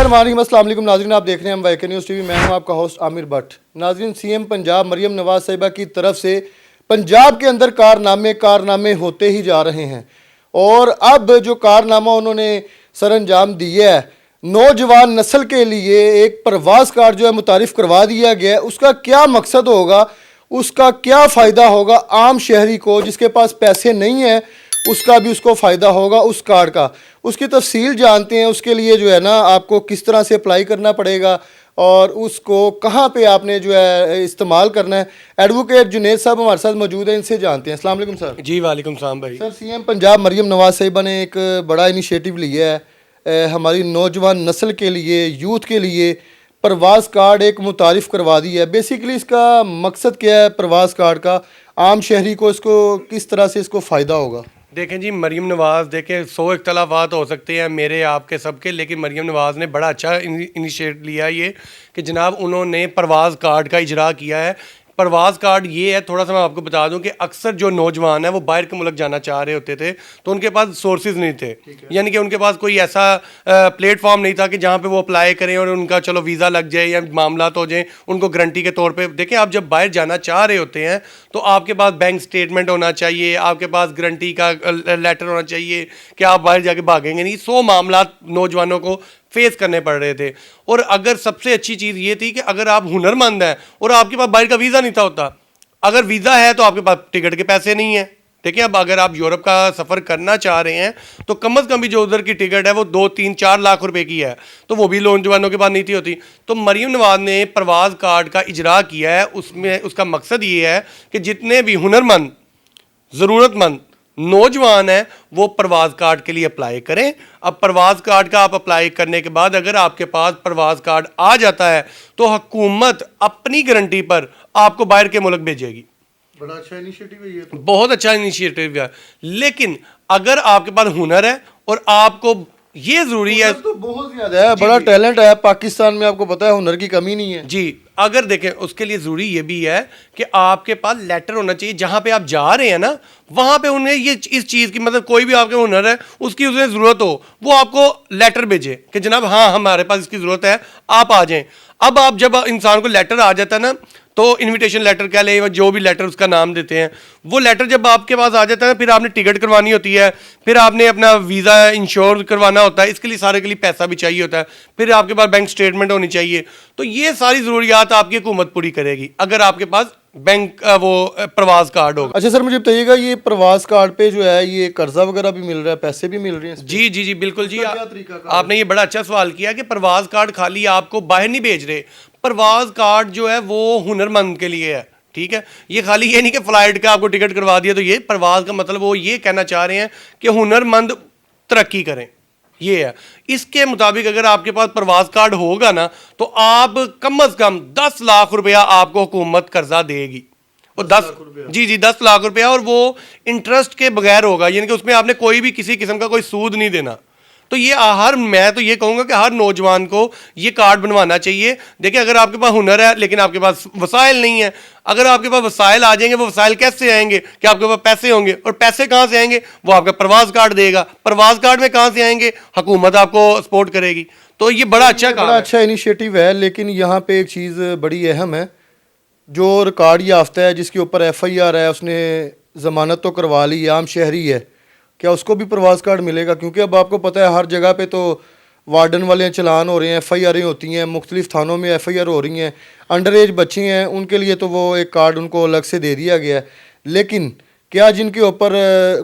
अस्सलाम वालेकुम नाज़रीन, आप देख रहे हैं हम वाईके न्यूज़ टीवी। मैं हूं आपका होस्ट आमिर भट्ट। नाज़रीन, सीएम पंजाब मरियम नवाज साहिबा की तरफ से पंजाब के अंदर कारनामे होते ही जा रहे हैं और अब जो कारनामा उन्होंने सर अंजाम दिया है, नौजवान नस्ल के लिए एक प्रवास कार्ड जो है मुतारिफ करवा दिया गया है। उसका क्या मकसद होगा, उसका क्या फ़ायदा होगा आम शहरी को जिसके पास पैसे नहीं है, उसका भी उसको फ़ायदा होगा उस कार्ड का। उसकी तफसील जानते हैं। उसके लिए जो है ना आपको किस तरह से अप्लाई करना पड़ेगा और उसको कहाँ पे आपने जो है इस्तेमाल करना है। एडवोकेट जुनेद साहब हमारे साथ मौजूद हैं, इनसे जानते हैं। अस्सलाम वालेकुम सर। जी वालेकुम सलाम भाई। सर, सीएम पंजाब मरियम नवाज साहिबा ने एक बड़ा इनिशिएटिव लिया है हमारी नौजवान नस्ल के लिए, यूथ के लिए प्रवास कार्ड एक मुतारिफ करवा दी है। बेसिकली इसका मकसद क्या है प्रवास कार्ड का, आम शहरी को इसको किस तरह से इसको फ़ायदा होगा? देखें जी, मरियम नवाज़ देखें 100 इख्तलाफात हो सकते हैं मेरे आपके सबके, लेकिन मरियम नवाज़ ने बड़ा अच्छा इनिशिएट लिया ये कि जनाब उन्होंने प्रवास कार्ड का इजरा किया है। प्रवास कार्ड ये है, थोड़ा सा मैं आपको बता दूं कि अक्सर जो नौजवान है वो बाहर के मुल्क जाना चाह रहे होते थे तो उनके पास सोर्सेज नहीं थे, यानी कि उनके पास कोई ऐसा प्लेटफॉर्म नहीं था कि जहाँ पे वो अप्लाई करें और उनका चलो वीज़ा लग जाए या मामला हो जाए उनको गारंटी के तौर पे। देखें, आप जब बाहर जाना चाह रहे होते हैं तो आपके पास बैंक स्टेटमेंट होना चाहिए, आपके पास गारंटी का लेटर होना चाहिए कि आप बाहर जाके भागेंगे नहीं। 100 मामला नौजवानों को फेस करने पड़ रहे थे। और अगर सबसे अच्छी चीज़ ये थी कि अगर आप हुनरमंद हैं और आपके पास बाहर का वीज़ा नहीं था होता, अगर वीज़ा है तो आपके पास टिकट के पैसे नहीं है। देखिए, अब अगर आप यूरोप का सफ़र करना चाह रहे हैं तो कम अज़ कम भी जो उधर की टिकट है वो 2-3-4 लाख रुपए की है, तो वो भी नौजवानों के पास नहीं थी होती। तो मरियम नवाज ने प्रवास कार्ड का इजरा किया है। उसमें उसका मकसद ये है कि जितने भी हुनरमंद, ज़रूरतमंद नौजवान है वो प्रवास कार्ड के लिए अप्लाई करें। अब प्रवास कार्ड का आप अप्लाई करने के बाद अगर आपके पास प्रवास कार्ड आ जाता है तो हुकूमत अपनी गारंटी पर आपको बाहर के मुल्क भेजेगी। बड़ा अच्छा इनिशिएटिव है ये तो। बहुत अच्छा इनिशिएटिव है, लेकिन अगर आपके पास हुनर है और आपको ये जरूरी है तो बहुत ज्यादा है, बड़ा टैलेंट है पाकिस्तान में, आपको पता है हुनर की कमी नहीं है जी। अगर देखें, उसके लिए ज़रूरी ये भी है कि आपके पास लेटर होना चाहिए जहाँ पे आप जा रहे हैं ना, वहाँ पे उन्हें ये इस चीज़ की मतलब कोई भी आपके हुनर है उसकी उसे ज़रूरत हो, वो आपको लेटर भेजे कि जनाब हाँ हमारे पास इसकी ज़रूरत है, आप आ जाएं। अब आप जब इंसान को लेटर आ जाता है ना, तो इनविटेशन लेटर कह लें, जो भी लेटर उसका नाम देते हैं, वो लेटर जब आपके पास आ जाता है फिर आपने टिकट करवानी होती है, फिर आपने अपना वीज़ा इंश्योर करवाना होता है, इसके लिए सारे के लिए पैसा भी चाहिए होता है, फिर आपके पास बैंक स्टेटमेंट होनी चाहिए। तो ये सारी ज़रूरियात आपकी हुकूमत पूरी करेगी अगर आपके पास बैंक वो प्रवास कार्ड होगा। अच्छा सर, मुझे बताइएगा ये प्रवास कार्ड पे जो है ये कर्जा वगैरह भी मिल रहा है, पैसे भी मिल रहे हैं? जी जी जी बिल्कुल जी। क्या तरीका आपने ये बड़ा अच्छा सवाल किया कि प्रवास कार्ड खाली आपको बाहर नहीं भेज रहे। प्रवास कार्ड जो है वो हुनरमंद के लिए है, ठीक है। ये खाली ये नहीं कि फ्लाइट का आपको टिकट करवा दिया तो ये प्रवास का मतलब वो ये कहना चाह रहे हैं कि हुनरमंद तरक्की करें, ये है। इसके मुताबिक अगर आपके पास प्रवास कार्ड होगा ना तो आप कम अज कम 10 लाख रुपया आपको हुकूमत कर्जा देगी। और 10 जी जी 10 लाख रुपया, और वो इंटरेस्ट के बगैर होगा, यानी कि उसमें आपने कोई भी किसी किस्म का कोई सूद नहीं देना। तो ये मैं तो ये कहूँगा कि हर नौजवान को ये कार्ड बनवाना चाहिए। देखिए, अगर आपके पास हुनर है लेकिन आपके पास वसाइल नहीं है, अगर आपके पास वसाइल आ जाएंगे, वो वसाइल कैसे आएंगे कि आपके पास पैसे होंगे, और पैसे कहाँ से आएंगे, वो आपका प्रवास कार्ड देगा। प्रवास कार्ड में कहाँ से आएंगे, हुकूमत आपको सपोर्ट करेगी। तो ये बड़ा अच्छा इनिशिएटिव है। लेकिन यहाँ पे एक चीज़ बड़ी अहम है, जो रिकॉर्ड याफ्ता है जिसके ऊपर FIR है, उसने ज़मानत तो करवा ली, आम शहरी है, क्या उसको भी प्रवास कार्ड मिलेगा? क्योंकि अब आपको पता है हर जगह पे तो वार्डन वाले चलान हो रहे हैं, FIR होती हैं, मुख्तलिफ थानों में FIR हो रही हैं, अंडर एज बच्चे हैं उनके लिए तो वो एक कार्ड उनको अलग से दे दिया गया है। लेकिन क्या जिनके ऊपर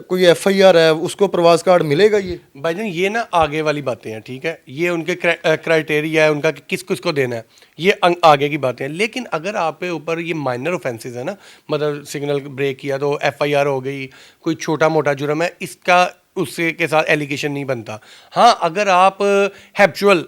कोई FIR है उसको प्रवास कार्ड मिलेगा? ये भाईजान ये ना आगे वाली बातें हैं, ठीक है। ये उनके क्राइटेरिया है उनका कि किस किस को देना है, ये आगे की बातें हैं। लेकिन अगर आप पे ऊपर ये माइनर ऑफेंसेस है ना, मतलब सिग्नल ब्रेक किया तो FIR हो गई, कोई छोटा मोटा जुर्म है, इसका उसके के साथ एलिगेशन नहीं बनता। हाँ, अगर आप हैप्चुअल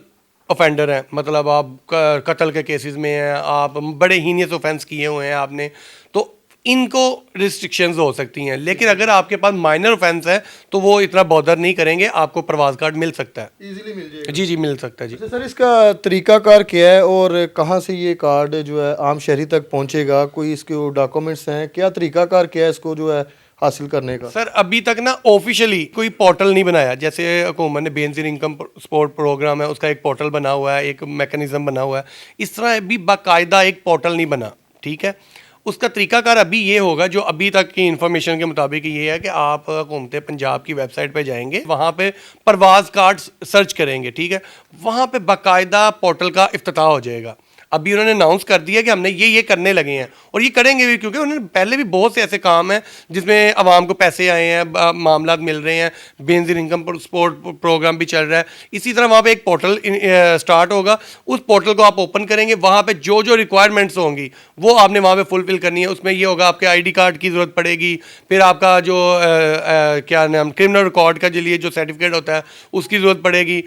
ऑफेंडर हैं, मतलब आप कत्ल के केसेस में हैं, आप बड़े हीनियस ऑफेंस किए हुए हैं आपने, तो इनको रिस्ट्रिक्शंस हो सकती हैं। लेकिन अगर आपके पास माइनर ऑफेंस है तो वो इतना बॉदर नहीं करेंगे, आपको प्रवास कार्ड मिल सकता है, इजीली मिल जाएगा। जी जी मिल सकता है जी। अच्छा सर, इसका तरीकाकार क्या है और कहाँ से ये कार्ड जो है आम शहरी तक पहुँचेगा? कोई इसके डॉक्यूमेंट्स हैं, क्या तरीकाकार क्या है इसको जो है हासिल करने का? सर अभी तक ना ऑफिशियली कोई पोर्टल नहीं बनाया, जैसे हुकूमत ने बेनजीर इनकम सपोर्ट प्रोग्राम है उसका एक पोर्टल बना हुआ है, एक मैकेनिज्म बना हुआ है, इस तरह अभी बाकायदा एक पोर्टल नहीं बना। ठीक है, उसका तरीकाकार अभी ये होगा, जो अभी तक की इंफॉर्मेशन के मुताबिक ये है कि आप हुकूमत पंजाब की वेबसाइट पे जाएंगे, वहाँ पे परवाज कार्ड सर्च करेंगे, ठीक है, वहाँ पे बाकायदा पोर्टल का इफ्तिताह हो जाएगा। अभी उन्होंने अनाउंस कर दिया कि हमने ये करने लगे हैं और ये करेंगे भी, क्योंकि उन्होंने पहले भी बहुत से ऐसे काम हैं जिसमें आवाम को पैसे आए हैं, मामला मिल रहे हैं, बेनजीर इनकम सपोर्ट प्रोग्राम भी चल रहा है। इसी तरह वहाँ पे एक पोर्टल स्टार्ट होगा, उस पोर्टल को आप ओपन करेंगे, वहाँ पे जो जो रिक्वायरमेंट्स होंगी वो आपने वहाँ पे फुलफिल करनी है। उसमें ये होगा आपके आईडी कार्ड की ज़रूरत पड़ेगी, फिर आपका जो क्या नाम क्रिमिनल रिकॉर्ड का लिए जो सर्टिफिकेट होता है उसकी ज़रूरत पड़ेगी,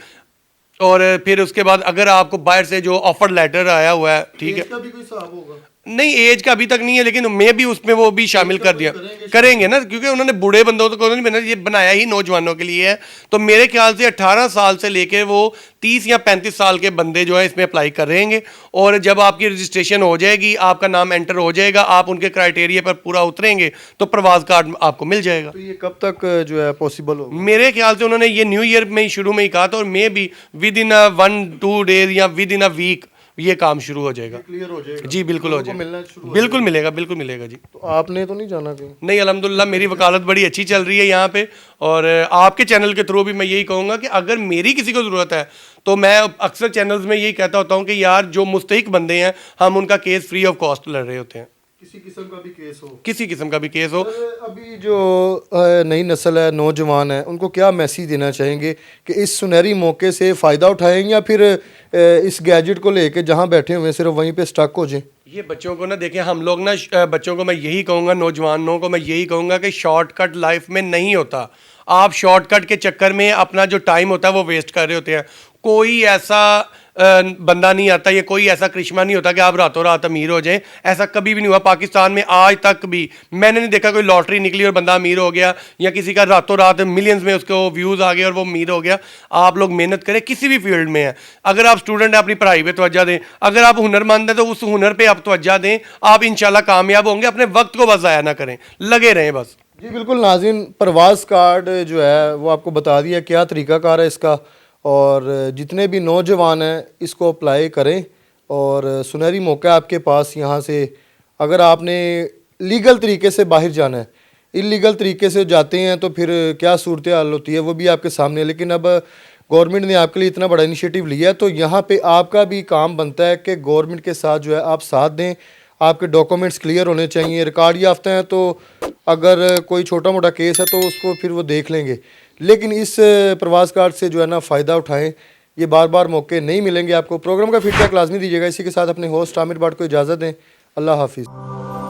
और फिर उसके बाद अगर आपको बाहर से जो ऑफर लेटर आया हुआ है, ठीक है, इसका भी कोई हिसाब होगा? नहीं एज का अभी तक नहीं है, लेकिन मैं भी उसमें वो भी शामिल कर दिया करेंगे ना, क्योंकि उन्होंने बूढ़े बंदों को नहीं बनाया, ये बनाया ही नौजवानों के लिए है। तो मेरे ख्याल से 18 साल से लेके वो 30 या 35 साल के बंदे जो है इसमें अप्लाई कर रहेंगे, और जब आपकी रजिस्ट्रेशन हो जाएगी, आपका नाम एंटर हो जाएगा, आप उनके क्राइटेरिया पर पूरा उतरेंगे तो प्रवास कार्ड आपको मिल जाएगा। तो ये कब तक जो है पॉसिबल होगा? मेरे ख्याल से उन्होंने ये न्यू ईयर में ही शुरू में ही कहा था, और मे भी विद इन 1-2 डेज या विद इन अ वीक ये काम शुरू हो जाएगा। क्लियर हो जाएगा? जी बिल्कुल हो लोगों को जाएगा, मिलना शुरू हो बिल्कुल मिलेगा, बिल्कुल मिलेगा जी। तो आपने तो नहीं जाना कहीं? नहीं अल्हम्दुलिल्लाह मेरी वकालत बड़ी अच्छी चल रही है यहाँ पे, और आपके चैनल के थ्रू भी मैं यही कहूँगा कि अगर मेरी किसी को ज़रूरत है तो मैं अक्सर चैनल्स में यही कहता होता हूँ कि यार जो मुस्तहिक बंदे हैं हम उनका केस फ्री ऑफ कॉस्ट लड़ रहे होते हैं, किसी किस्म का भी केस हो, किसी किस्म का भी केस हो। अभी जो नई नस्ल है, नौजवान है, उनको क्या मैसेज देना चाहेंगे कि इस सुनहरी मौके से फ़ायदा उठाएं या फिर इस गैजेट को लेके जहां बैठे हुए हैं सिर्फ वहीं पे स्टक हो जाएं? ये बच्चों को ना देखिए, हम लोग ना बच्चों को मैं यही कहूँगा, नौजवानों को मैं यही कहूँगा कि शॉर्टकट लाइफ में नहीं होता। आप शॉर्टकट के चक्कर में अपना जो टाइम होता है वो वेस्ट कर रहे होते हैं। कोई ऐसा बंदा नहीं आता, ये कोई ऐसा करिश्मा नहीं होता कि आप रातों रात अमीर हो जाएं। ऐसा कभी भी नहीं हुआ पाकिस्तान में, आज तक भी मैंने नहीं देखा कोई लॉटरी निकली और बंदा अमीर हो गया, या किसी का रातों रात मिलियंस में उसको व्यूज़ आ गए और वो अमीर हो गया। आप लोग मेहनत करें, किसी भी फील्ड में है, अगर आप स्टूडेंट हैं अपनी पढ़ाई पे तवज्जो दें, अगर आप हुनरमंद हैं तो उस हुनर पे आप तवज्जो दें, आप इंशाल्लाह कामयाब होंगे। अपने वक्त को बस ज़ाया ना करें, लगे रहें बस। जी बिल्कुल नाज़रीन, परवाज़ कार्ड जो है वो आपको बता दिया क्या तरीक़ाकार है इसका, और जितने भी नौजवान हैं इसको अप्लाई करें, और सुनहरी मौका आपके पास यहाँ से। अगर आपने लीगल तरीके से बाहर जाना है, इलीगल तरीके से जाते हैं तो फिर क्या सूरत हाल होती है वो भी आपके सामने है। लेकिन अब गवर्नमेंट ने आपके लिए इतना बड़ा इनिशिएटिव लिया है, तो यहाँ पे आपका भी काम बनता है कि गवर्नमेंट के साथ जो है आप साथ दें। आपके डॉक्यूमेंट्स क्लियर होने चाहिए, रिकॉर्ड याफ्ता हैं तो अगर कोई छोटा मोटा केस है तो उसको फिर वो देख लेंगे। लेकिन इस प्रवास कार्ड से जो है ना फ़ायदा उठाएं, ये बार बार मौके नहीं मिलेंगे आपको। प्रोग्राम का फीडबैक लाजमी दीजिएगा। इसी के साथ अपने होस्ट आमिर भट्ट को इजाज़त दें। अल्लाह हाफिज़।